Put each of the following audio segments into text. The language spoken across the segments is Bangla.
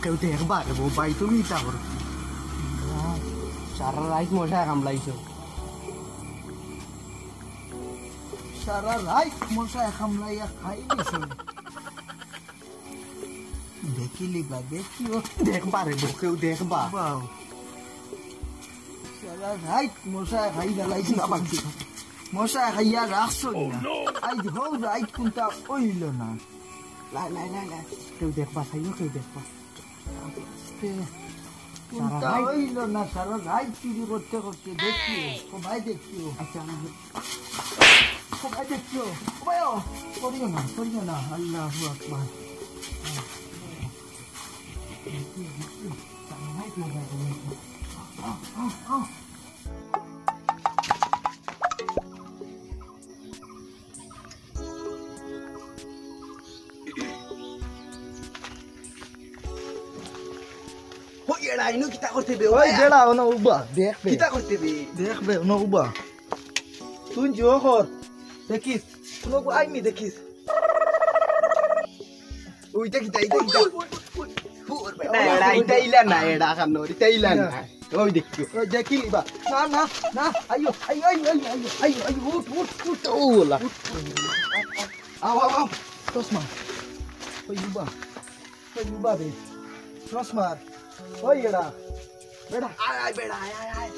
কেউ দেখবা রে ভাই তুমি তা করো সারা রাত মশায় কামলাইছো সারা রাত মশায় কামলাইয়া খাই দিছো দেখিলি বা দেখিও দেখবা রে কেউ দেখবা সারা রাত মশায় খাই গেলাইছি না বাকি মশায় খাইয়া রাখছো আজ হোক রাত কোনটা কইল না লাই লাই লাই লাই কেউ দেখবা খাইও কেউ দেখবা কোনটা হইল না সারা রাত চুরি করতে করতে দেখিও সবাই দেখিও আচ্ছা সবাই দেখিও করিও না আল্লাহু আকবার Era ino kita korte be oi beda ona uba dekbe kita korte be dekbe ona uba tun johor dekis tuno ko ai mi dekis oi kita pur beda era ita ilan na era kan no ita ilan oi dekio oi dekili ba na ayo ut ola aw tosma oi uba be tosma Oi beda ay beda ay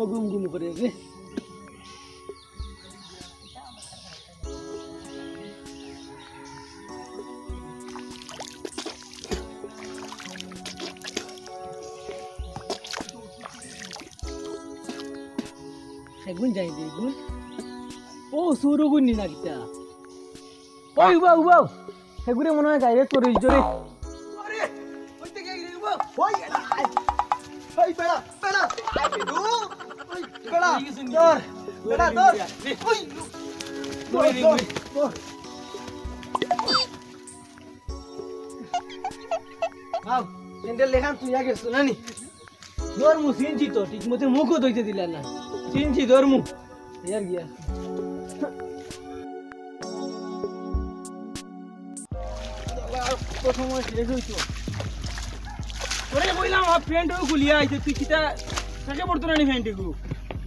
gum করে আছে সেগুন যাই দেখুন ও সুরগুন নি না কিটা ওই উবা সেগুরে মনে হয় গাইরে তোর জোরে আরে ওই থেকে গিয়ে উবা ওই এই বেড়া আই বেদু ওই বেড়া তোর ওই আও এন্ডেল লেখান তুই আগে শুনানি দরমু সিনছি তো ঠিক মতে মুখও দইতে দিলা না সিনছি দরমু ইয়ার গিয়া সময় শেষ হইতো ওরে কইলাম আ প্যান্টও খুলিয়া আইছে তুই কিটা থাকে পড়তো না নি প্যান্টগু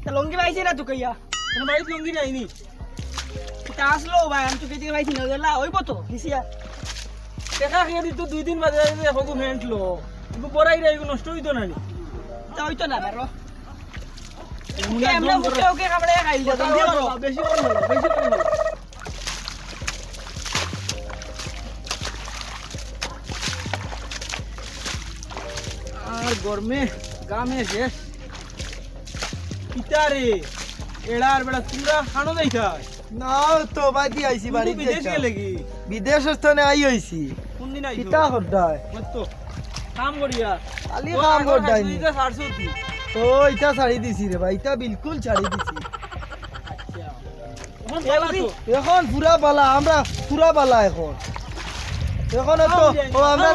তা লঙ্গি পাইছে না তো কইয়া কেন ভাই লঙ্গি নাইনি এটা আসলো ভাই আমি তো কেটে পাইছি না গেলা হইব তো হিসিয়া দেখা খেয়ে দিত দুই দিন বাদে হগু প্যান্ট লো কিন্তু পরাই রে নষ্ট হইতো না নি তা হইতো না বারো আমরা ওকে কামড়ে খাই যা বেশি করে গরমে গামে শেষ কিতারে এড়ার বেড়া তোমরা খানো দেখা না তো বাদি আইছি বাড়ি বিদেশ গেলে কি বিদেশ স্থানে আই হইছি কোন দিন আইছো কিতা করদায় মত কাম করিয়া খালি কাম করদাই এটা ছাড়ছো কি ও এটা ছাড়ি দিছি রে ভাই এটা বিলকুল ছাড়ি দিছি আচ্ছা এখন পুরা বালা আমরা পুরা বালা এখন তো ও আমরা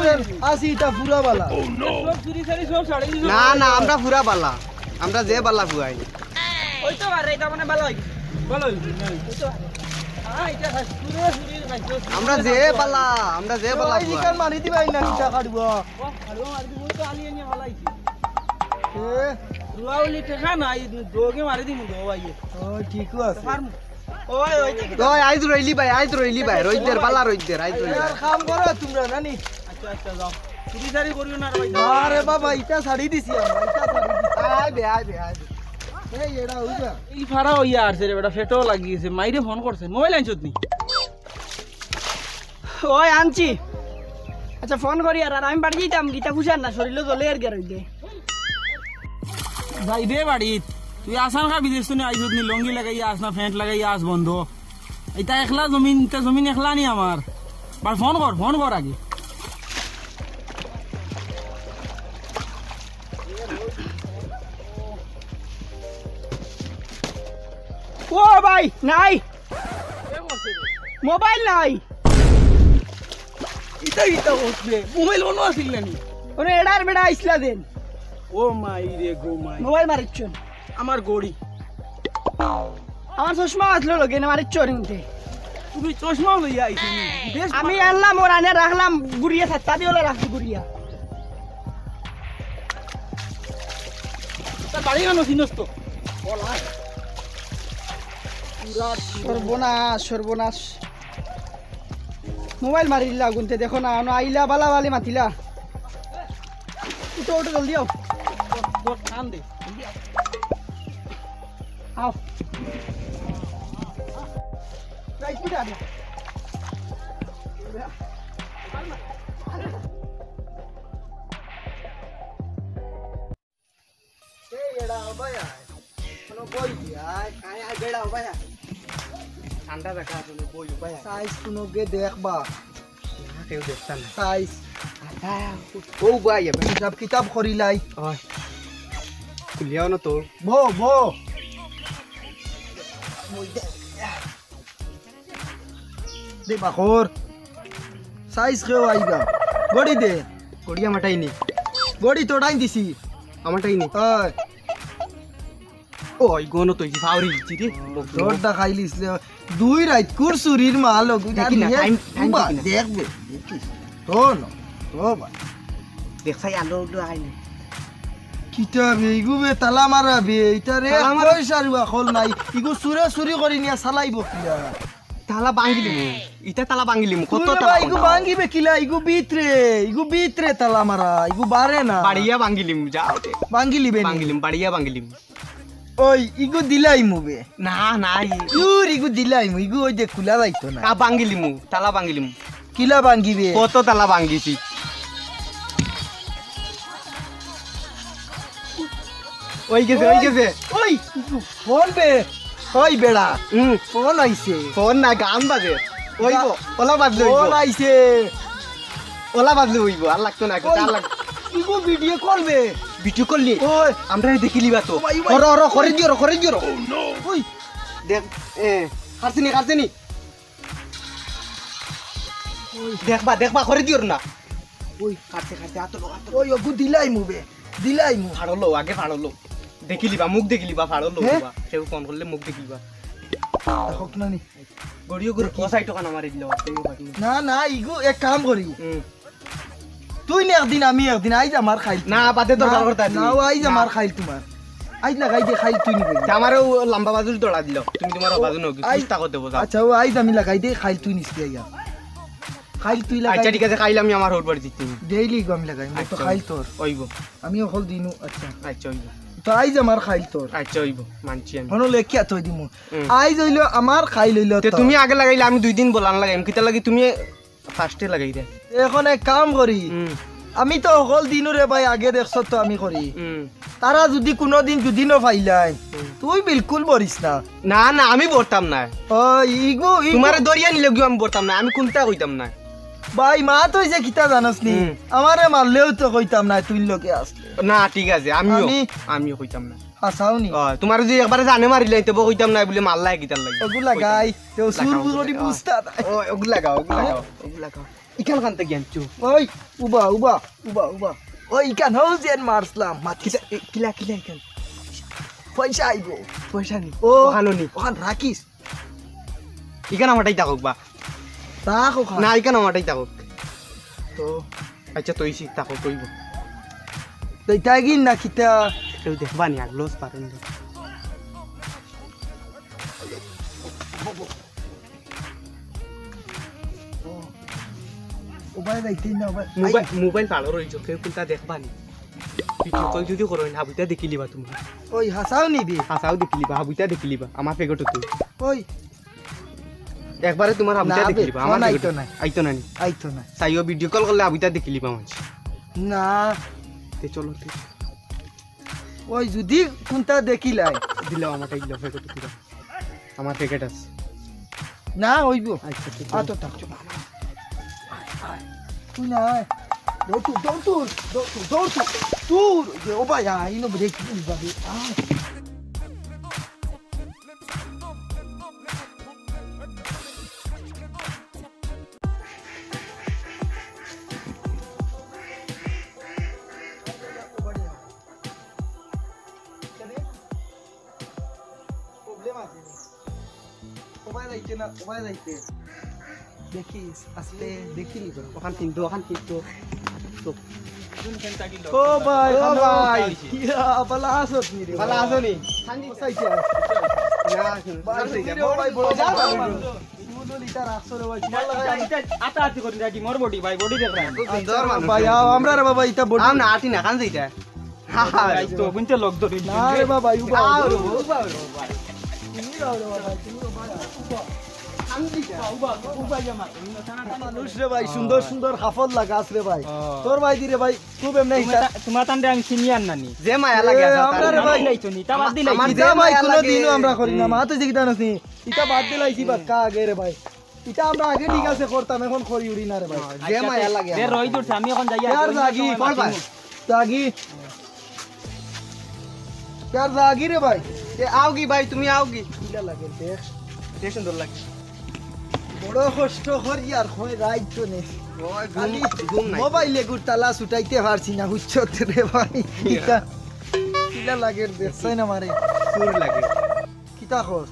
আসি এটা পুরা বালা সব চুরি সারি সব ছাড়ি দিছো না আমরা পুরা বালা আমরা যে বালা বুয়াই ওই তো আরে এটা মানে বালা ওই তো এটা পুরো চুরি খাইছো আমরা যে বালা বুয়াই কান মারি দিবাই না কিটা কাটব আলো মারি দিব তো আলি এনে বালাইছি রুয়াউলি টাকা নাই দোগে মারি দিমু দো ভাই ও ঠিক আছে ওই আইজ রইলি ভাই রইদের বালা রইদের আইজ রইদের কাম করো তোমরা নানি আচ্ছা যাও চুরি সারি করিও না ভাই আরে বাবা ইটা ছাড়ি দিছি আমরা ইটা ছাড়ি দিছি আয় বে এই এডা হইবা এই ফাড়া হইয়া আরছে রে বেটা ফেটো লাগিয়েছে মাইরে ফোন করছে মোবাইল আনছত নি ওই আনছি আচ্ছা ফোন করি আর আমি বাড়ি যাইতাম গিতা বুঝার না শরীরে জ্বলে আর গের হইতে যাই দে বাড়ি তুই আসান খা বিদেশ তো আইসত নি লঙ্গি লাগাইয়া আস না ফ্যান্ট লাগাইয়া আস বন্ধ এটা একলা জমিন একলা নি আমার বার ফোন কর আগে ও ভাই নাই মোবাইল নাই ইটা বসবে মোবাইল অন্য আসিল না নি ওরে এডার বেড়া আইসলা দেন ও মাই রে গো মাই মোবাইল মারিচ্ছন আমার গড়ি আমার চশমা আসলো লগে না মারিচ্ছ রিংতে তুমি চশমাও লইয়া আইছো বেশ আমি আনলাম ওর আনে রাখলাম গুড়িয়া সাতটা দিয়ে রাখছি গুড়িয়া তার বাড়ি গানো চিনস তো সর্বনাশ সর্বনাশ মোবাইল মারিলা গুনতে দেখো না আইলা বালা বালি মাতিলা উঠো উঠো জলদি আও টান দে আও রাইট পিটা ঠান্ডা দেখা তুমি বই উপায় সাইজ কোনো গে দেখবা কেউ দেখতা না সাইজ ও বাই কিতাব কিতাব করিলাই ওই কুলিয়াও না তোর বো বো দে বাখর সাইজ কেউ আইবা গড়ি দে গড়ি আমারটাই নি গড়ি তোড়াই দিছি আমারটাই নি ওই ওই গনো তুই ফাউরি দিছি রে জোরটা খাইলিস দুই রাত কুর চুরির মাল দেখি না, টাইম দেখি না। দেখবে তো না তো বা দেখছাই আলো উলো আইনি কিতাব এইগু বে তালা মারা বে এটা রে তালা মারা- পয়সা রুয়া খোল নাই ইগু চুরে চুরি কৰি নিয়া চালাইব কিয়া তালা বাঙ্গিলি ইটা তালা বাঙ্গিলি কত তুই তালা ইগু ভাঙিবে কিলা ইগু বিতরে তালা মারা ইগু বারে না বাড়িয়া বাঙ্গিলিম যাও দে ভাঙিলিবে নি বাঙ্গিলিম বাড়িয়া বাঙ্গিলিম ওই ইগু দিলাই মুবে না না ইউর ইগু দিলাই মু ইগু ওই যে খুলা যাইতো না কা বাঙ্গিলিমু তালা বাঙ্গিলিম কিলা ভাঙিবে কত তালা বাঙ্গিছি ওই গেছে ওই ইগু ফোন বে ওই বেড়া হুম ফোন আইছে ফোন না গান বাজে ওইবো ওলা বাজলে ফোন ওইবো আইছে ওলা বাজলে ওইবো আর লাগতো না ওই, আর লাগ ইগু ভিডিও করবে ভিডিও করলি ওই আমরা দেখিলিবা তো ওই, ওই। ওর করে দিও ওই দেখ খারছিনি দেখবা করে দিও না ওই খারতে আতলো ওই ওগু দিলাই মুবে দিলাই মু ফাড়লো আগে ফাড়লো দেখিলিবা মুখ দেখিলিবা ফাড়লো হ্যাঁ? সেও ফোন করলে মুখ দেখিলিবা দেখক না নি গড়িও গড়ি কসাই টাকা না মারি দিল না না ইগু এক কাম করি তুই নে একদিন আমি একদিন আইজ আমার খাইল না বাদে দরকার করতা না আইজ আমার খাইল তোমার আইজ লাগাই দে খাইল তুই নিবে আমারও লম্বা বাজুর দড়া দিল তুমি তোমার বাজু নকি আই- চেষ্টা করতে বোঝা আচ্ছা ও আইজ আমি লাগাই দে খাইল তুই নিস ইয়া খাইল তুই লাগাই আচ্ছা ঠিক আছে খাইলে আমি আমার হোট বাড়ি দিচ্ছি ডেইলি গো আমি লাগাই তো খাইল তোর ওইব আমি হল দিনু আচ্ছা আচ্ছা ওইব তো আইজ আমার খাইল তোর আচ্ছা ওইব মানছি আমি হনো লেখিয়া থই দিমু হুম। আইজ হইলো আমার খাইল হইলো তে তোর। তুমি আগে লাগাইলে আমি 2 দিন বলান লাগাইম কিতা লাগি তুমি ফার্স্টে লাগাই দে এখন এক কাম করি আমি তো হল দিনু রে ভাই আগে দেখছ তো আমি করি তারা যদি কোনোদিন দুদিনও পাইলাই তুই বিলকুল বরিস না না না আমি বলতাম না ও ইগু তোমারে দরিয়া নিলে গিয়ে আমি বলতাম না আমি কোনটা কইতাম না ভাই মা তুই যে কিতা জানাস নি হুম। আমারে মারলেও তো কইতাম না তুই লোকে আসলে না ঠিক আছে আমিও আমি- আমিও কইতাম না হাসাও নি তোমার যদি একবারে জানে মারিলে তো কইতাম না বলে মারলাই কিতার লাগি ওগুলা গাই তেও সুর বুড়ি বুঝতা নাই ও ওগুলা গাও ওগুলা গাও ইকাল কানতে জ্ঞান চু ওই উবা উবা উবা উবা ওই কান হল জেন মারসলাম মাতি কিলা ইকাল পয়সা আইবো পয়সা নি ও ওখানো নি ওখান রাখিস ইকান আমারটাই থাকুক বা রাখ ওখান না ইকান আমারটাই থাকুক তো আচ্ছা তুই শিখ থাকুক কইব দেইতা গিন না কিতা কেউ দেখবা নি আগলোস পারেন উবাই যাইতে না উবাই মোবাইল ভালো রইছো কেউ কোনটা দেখবা নি ভিডিও কল যদি করো না হাবুতা দেখিলিবা তুমি ওই হাসাও নিবি হাসাও দেখিলিবা হাবুতা দেখিলিবা আমার ফেগট তুই ওই একবারে তোমার হাবুতা না বে, দেখিলিবা ফোন আমার আইতো আইতো নাই। না আইতো না নি আইতো না সাইও ভিডিও কল করলে হাবুতা দেখিলিবা মানছি না তে চলো তে ওই যদি কোনটা দেখিলাই দিলাও আমারটা দিলাও ফেগট তুই আমার ফেগট আছে না হইব আচ্ছা ঠিক আতো থাক তুই না দৌড় ও ভাই আইনো ব্রেক দিবাবে ওবাই যাইতে না ওবাই যাইতে দেখিস আসলে দেখিলি তো ওখান কিন্তু ও ভাই ইয়া বালা আসত নি রে ভালো আছো নি বসাইছে না ভাই বড় যা দুটো লিটার আসো রে ভাই তোমার লাগা আতা আতি করি নাকি মোর বডি ভাই বডি দেখ না সুন্দর মানুষ ভাই আমরা রে বাবা ইটা বড় আম না আতি না কান যাইতা হ্যাঁ তো বুনতে লোক ধরি না রে বাবা উবা উবা তুমি রাও রে বাবা তুমি উবা মানুষ রে ভাই সুন্দর সুন্দর হাফল লাগা আছে রে ভাই তোর ভাই দি রে ভাই খুব এমনি তোমার তান্ডে আমি সিনিয়র নানি যে মায়া লাগে আমরা রে ভাই লাইছো নি তা বাদ দিলাই আমার যে ভাই কোনো দিনও আমরা করি না মা তো জিগদা নাছি ইটা বাদ দিলাইছি বাক্কা আগে রে ভাই ইটা আমরা আগে ঠিক আছে করতাম এখন করি উড়ি না রে ভাই যে মায়া লাগে রে রই দূর আমি এখন যাই यार जागी कौन भाई जागी यार जागी रे भाई এ आओगी भाई তুমি आओगी কিলা লাগে দেখ দেখ সুন্দর লাগে বড় কষ্ট হর ইয়ার কই রাইট তো নে ওই খালি ঘুম নাই মোবাইলে গুতালা ছুটাইতে পারছি না হুচ্ছত রে ভাই কিটা কিলা লাগে দেখছাই না মারে সুর লাগে কিটা কর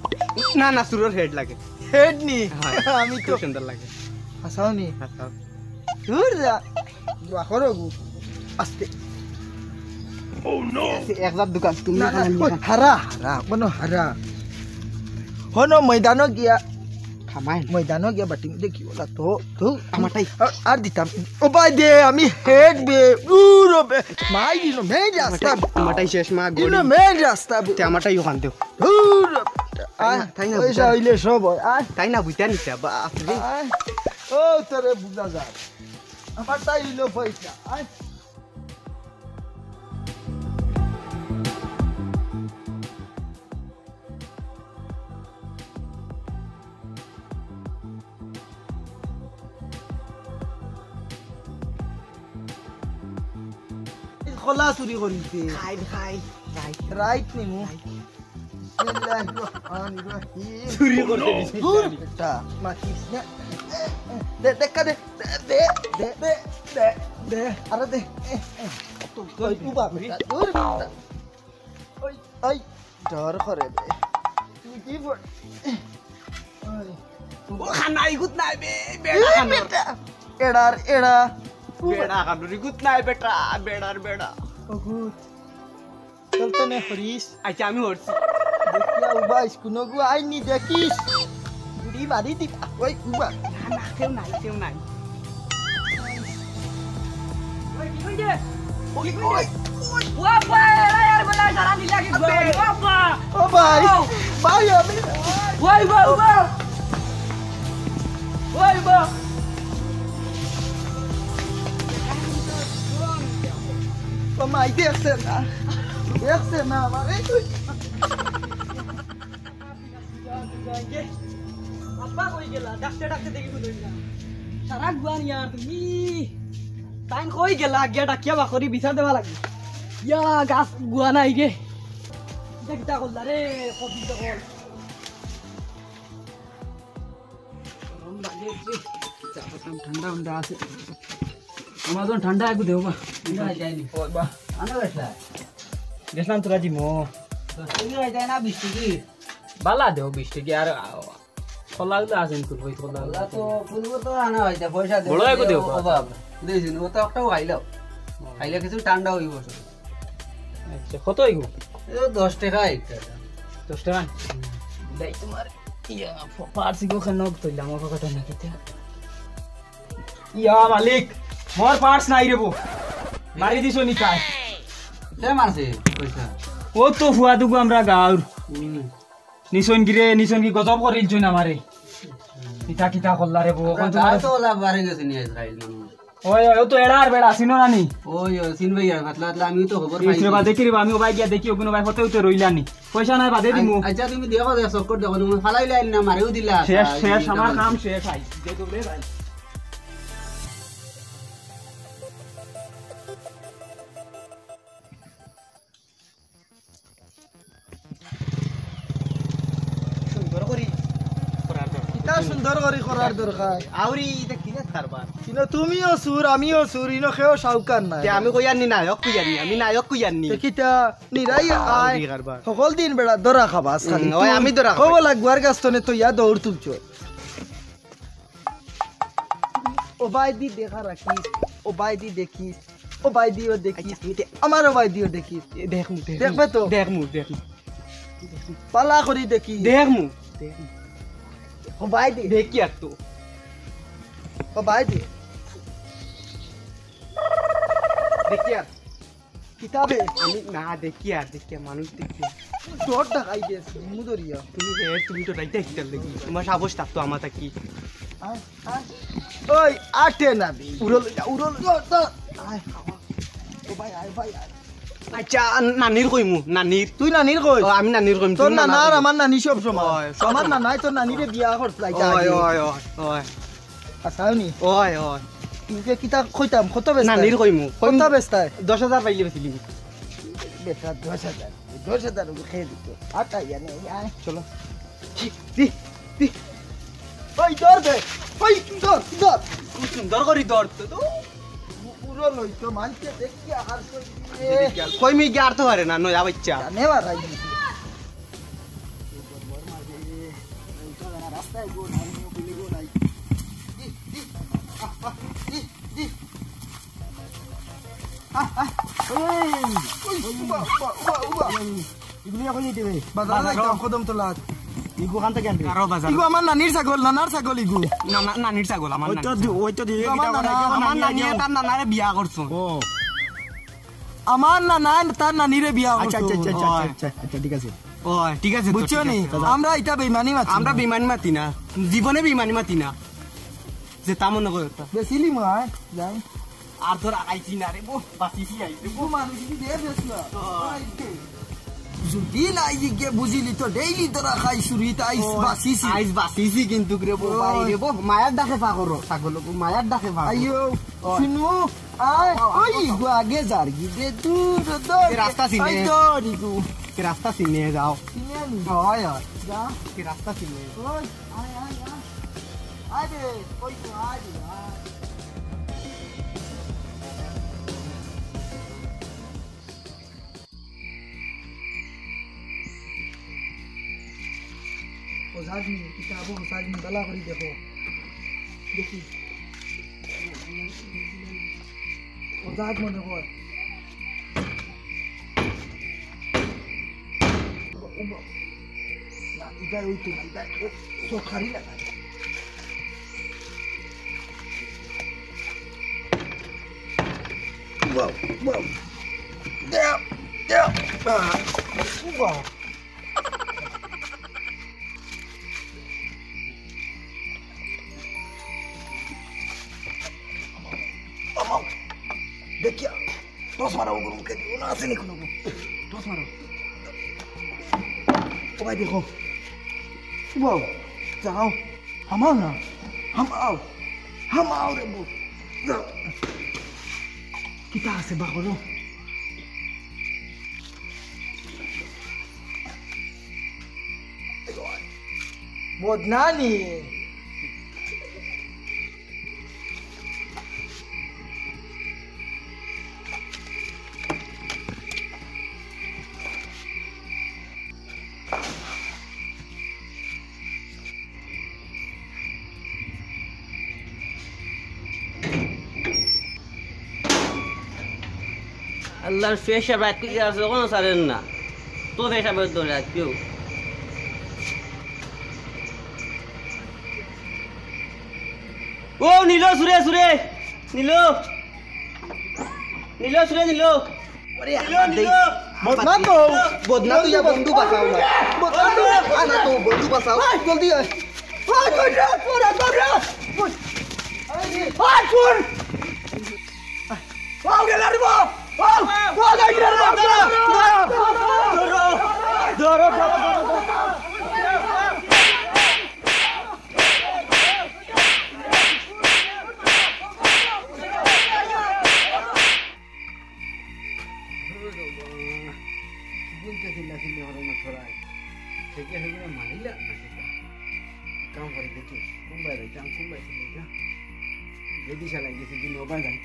না না সুরের হেড লাগে হেড নি হ্যাঁ, আমি তো খুব সুন্দর লাগে হাসাও নি আচ্ছা দূর যা দোয়া করো গু আস্তে একজাত দোকান তুমি না না হারা হারা বনো হারা হনো ময়দানো গিয়া খামাই ময়দানো গিয়া বাটিং দেখি ওলা তো তো আমারটাই আর দিতাম ও ভাই দে আমি হেড বে উরো বে মাই দিনো মেন রাস্তা আমারটাই শেষ মা দিনো মেন রাস্তা তে আমারটাই ওখান দেও উরো তাই না পয়সা হইলে সব হয় আয় তাই না বুঝতে নিতে বাপ রে আয় ও তোরে বুঝা যায় আমার তাই হইলো পয়সা আয় খোলা চুরি করিছে খাই খাই রাইট নিমু চুরি করতে দিছি বেটা মাখিস না দে দেখা দে দে দে দে দে দে আরে দে তো কই উবা বেটা দূর বেটা ওই ওই ডর করে দে তুই কি বল ও খানাই গুত নাই বে বেটা এড়ার এড়া বেড়া কানুরি গুত নাই বেটা বেড়ার বেড়া ওগুত চলতে নে হরিস আচ্ছা আমি হরছি দেখিয়া উবা স্কুনো গু আইনি দেখিস বুড়ি মারি দি ওই উবা না কেউ নাই ও ভাই ভাই আমি ও মাই দেখছে না আমারে তুই আব্বা কই গেলা ডাকতে ডাকতে দেখি বুঝই না সারা গুয়ান ইয়ার তুমি টাইম কই গেলা গিয়া ডাকিয়া বাকরি বিচার দেবা লাগি ইয়া গাছ গুয়া নাই গে দেখতা করলা রে কবি তো কল গরম লাগে রে চাপাতাম ঠান্ডা ঠান্ডা আছে আমার তো ঠান্ডা একটু দেও বা ঠান্ডা যায়নি ও বা আনা গেছলা গেছলাম তোরা জিমো তুমি যাই না বৃষ্টি কি বালা দেও বৃষ্টি কি আর খোলাগুলো আছেন কুল হই খোলা তো ফুলবো তো আনা হইতা পয়সা দে বড় একো দেও বাবা দেইছিন ও তো একটাও খাইলো খাইলে কিছু ঠান্ডা হইব আচ্ছা কত হইগো এ 10 টাকা একটা 10 টাকা দেই তোমার ইয়া পার্সি গো খানো তইলাম আমার কথা না কিতে ইয়া মালিক মোর পার্স নাই রে বো মারি দিছো নি কাই কে মারছে পয়সা ও তো ফুয়া দুগো আমরা গাঁর নিশন কি গজব করিল চুন আমারে কিতা কিতা করলা রে বো কোন তোমার তো ওলা বারে গেছে নি ইসরাইল ওই ও তো এড়ার বেড়া সিনো নানি ওই সিনবে ইয়ার ভাতলা ভাতলা আমি তো খবর এই সেবা দেখি রে আমি ভাই গিয়া দেখি ওগুনো ভাই হতেও তো রইলানি পয়সা নাই বাদে দিমু আচ্ছা তুমি দেখো দে সকট দেখো তুমি ফালাই লাইন না মারেও দিলা শেষ আমার কাম শেষ আই দে তো রে ভাই সুন্দর করি সুন্দর করে করার দরকার আউরি এটা কি না কারবার কিন্তু তুমিও সুর আমিও সুর ইনো খেয়েও সাউকার নাই তে আমি কইয়ানি নায়ক কইয়ানি আমি নায়ক কইয়ানি কিতা নিরাই আয় আউরি কারবার সকল দিন বেড়া দরা খাবাস খালি ওই আমি দরা খাবাই। কব লাগবার গাছতনে তো ইয়া দৌড় তুলছ ও ভাই দি দেখা রাখিস ও ভাই দি দেখিস ও ভাই দিও দেখিস আমারও ভাই দিও দেখিস দেখমু দেখবে তো দেখমু পালা করি দেখি দেখমু ও ভাই দি দেখি আর তো ও ভাই দি দেখি আর কিতাবে আমি না দেখি আর মানুষ দেখি তোর ঢাকাই দেস মুদরিয়া তুমি তো রাইতে কিতার লাগি তোমার সাবস থাকতো আমাতা কি আয় আয় ওই আটে না দি উড়ল তো আয় ও ভাই আয় ভাই আয় আচ্ছা নানির কইমু নানির তুই নানির কই ও আমি নানির কইম তোর নানা আর আমার নানি সব সময় ওই, সব আমার সময়। নানাই তোর নানিরে বিয়া করছলাই ওই ওই ওই ওই আসাওনি ওই ওই তুই কিতা কইতাম কত বেস্তা নানির কইমু কত বেস্তা 10,000 পাইলে বেছিলি বেটা 10,000 খেয়ে দিত আটা ইয়ানে আয় চলো দি দি ওই দর দে ওই দর খুব সুন্দর করি দর তো পুরো লইতো মানতে দেখি আর কই মি গিয়ার তো পারে না নয়া বাচ্চা জানে বারাই রাস্তায় গো নাই বলি গো নাই দি দি দি দি ইগুলি কই দিবে বাজার যাইতাম কদম তোলাত ইগু খান থেকে আনবি আরো বাজার ইগু আমার নানির ছাগল ইগু না না নানির ছাগল আমার ওই তো দিয়ে আমার নানি তার নানারে বিয়া করছো আমার নানা তার নানিরে বিয়া করছে আচ্ছা ঠিক আছে ওই ঠিক আছে বুঝছো নি আমরা এটা বেইমানি মাছি আমরা বিমান মাতি না জীবনে বিমানি মাতি না যে তা মনে করো বেশিলি মায় যাই আর তোর আইছি না রে বো বাসিছি আইছে ও মানুষ কি দে বেশলা যদি নাই গিয়ে বুঝিলি তো ডেইলি তোরা খাই শুরিতে আইস বাসিছি কিন্তু রে বো ভাই রে বো মায়ার ডাকে পা করো ছাগল মায়ার ডাকে পা আইও শুনো আয় ওই গো আগে যার গি দে দূর দূর রাস্তা চিনে। আই দূর ইগু কি রাস্তা চিনে যাও চিনি হয় যা কি রাস্তা চিনে ওই আয় আয় আয় আয় রে ওই তো আয় রে আয় ওজাগনি কিতাবো ওজাগনি বালা করি দেখো দেখি ওজাগ মনে হয় না এটা ওই তো না এটা তো খারি লাগা wow wow देखिए टॉस मारो गुरु के दियो ना से निकलो टॉस मारो ओ भाई देखो वाओ जाओ हम आओ ना हम आओ रे बो kita से बागलो बहुत नानी আল্লাহর ফেসা ব্যাট কি আছে কোনো সারেন না তো ফেসা ব্যাট ধরে কেউ ও নীল সুরে সুরে নীল নীল সুরে নীল अरे बदना तो बदना तो या बंदू बचाओ ना बदना तो आना तो बंदू बचाओ जल्दी आ पूरा आओ गेला रे बा आओ गाइड रे दरो কাম করে দেখি কুম্বাই ভাই কাম কুম্বাই না যদি শালা গেছে দিন ওবাই ভাই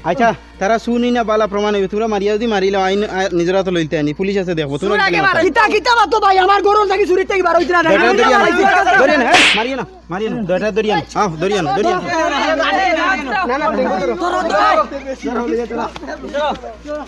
আচ্ছা তারা শুনি না বালা প্রমাণ হইবে তোমরা মারিয়া যদি মারিলে আইন নিজরা তো লইতে আনি পুলিশ আছে দেখবো তোমরা মারিয়া না দরটা দরিয়ান দরিয়ান দরিয়ান তোরা